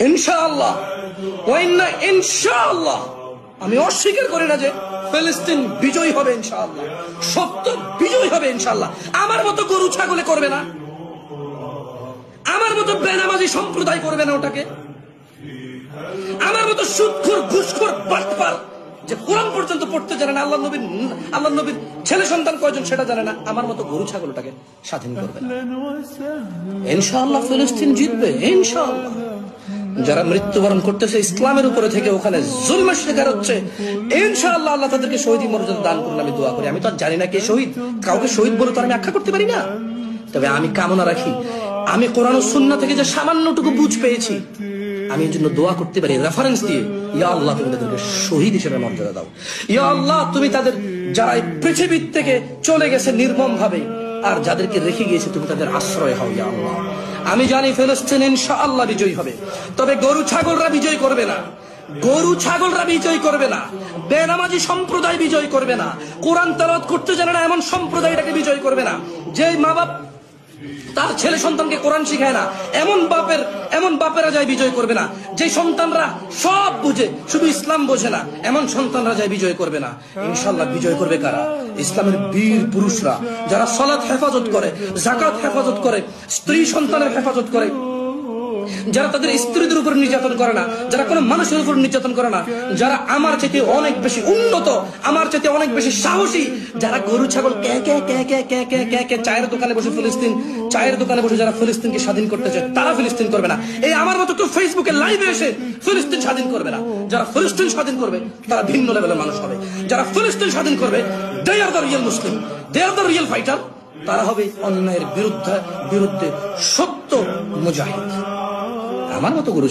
ইনশাআল্লাহ ওয়াইন্না ইনশাআল্লাহ আমি অস্বীকার করি না যে ফিলিস্তিন বিজয়ী হবে ইনশাআল্লাহ, সত্য বিজয়ী হবে ইনশাআল্লাহ। আমার মতো গরু ছাগলে করবে না, আমার মতো বেনামাজি সম্প্রদায় করবে না ওটাকে, আমার মতো সুদখোর ঘুষখোর বাটপার যে কোরআন পর্যন্ত পড়তে জানে না, আল্লাহ নবীর ছেলে সন্তান কয়জন সেটা জানে না, আমার মতো গরু ছাগল ওটাকে স্বাধীন করবে না। ইনশাআল্লাহ ফিলিস্তিন জিতবে ইনশাআল্লাহ। যারা মৃত্যুবরণ করতেছে ইসলামের উপরে থেকে ওখানে জুলমের শিকার হচ্ছে, ইনশাআল্লাহ আল্লাহ তাদেরকে শহীদি মর্যাদা দান করুন আমি দোয়া করি। আমি তো জানি না কে শহীদ, কাউকে শহীদ বলে তো আমি আখ্যা করতে পারি না, তবে আমি কামনা রাখি আমি কোরআন ও সুন্নাহ থেকে যে সামান্যটুকু বুঝ পেয়েছি আমি এর জন্য দোয়া করতে পারি রেফারেন্স দিয়ে, ইয়া আল্লাহ তুমি তাদেরকে শহীদ হিসেবে মর্যাদা দাও, ইয়া আল্লাহ তুমি তাদের যারা এই পৃথিবীর থেকে চলে গেছে নির্মম ভাবে আর যাদেরকে রেখে গিয়েছে তুমি তাদের আশ্রয় হও ইয়া আল্লাহ। আমি জানি ফিলিস্তিন ইনশাআল্লাহ বিজয়ী হবে, তবে গরু ছাগলরা বিজয় করবে না, গরু ছাগলরা বিজয় করবে না, বেনামাজি সম্প্রদায় বিজয় করবে না, কোরআন তেলাওয়াত করতে জানে না এমন সম্প্রদায়টাকে বিজয় করবে না, যে মা বাপ তার ছেলে সন্তানকে কোরআন শিখায় না এমন বাপেরা যায় বিজয় করবে না, যে সন্তানরা সব বুঝে শুধু ইসলাম বোঝে না এমন সন্তানরা যায় বিজয় করবে না। ইনশাআল্লাহ বিজয় করবে কারা? ইসলামের বীর পুরুষরা, যারা সালাত হেফাজত করে, যাকাত হেফাজত করে, স্ত্রী সন্তানের হেফাজত করে, যারা তাদের স্ত্রীদের উপর নির্যাতন করে না, যারা কোনো মানুষের উপর নির্যাতন করে না, যারা আমার চাইতে অনেক বেশি উন্নত, আমার চাইতে অনেক বেশি সাহসী, যারা গরু ছাগল চায়ের দোকানে বসে যারা ফিলিস্তিনকে স্বাধীন করতে চায় তারা ফিলিস্তিন করবে না। এই আমার মতো কেউ ফেসবুকে লাইভে এসে ফিলিস্তিন স্বাধীন করবে না। যারা ফিলিস্তিন স্বাধীন করবে তারা ভিন্ন লেভেলের মানুষ হবে। যারা ফিলিস্তিন স্বাধীন করবে they are the real Muslim, they are the real fighter. তারা হবে অন্যায়ের বিরুদ্ধে সত্য মুজাহিদ। আমার মতো গরু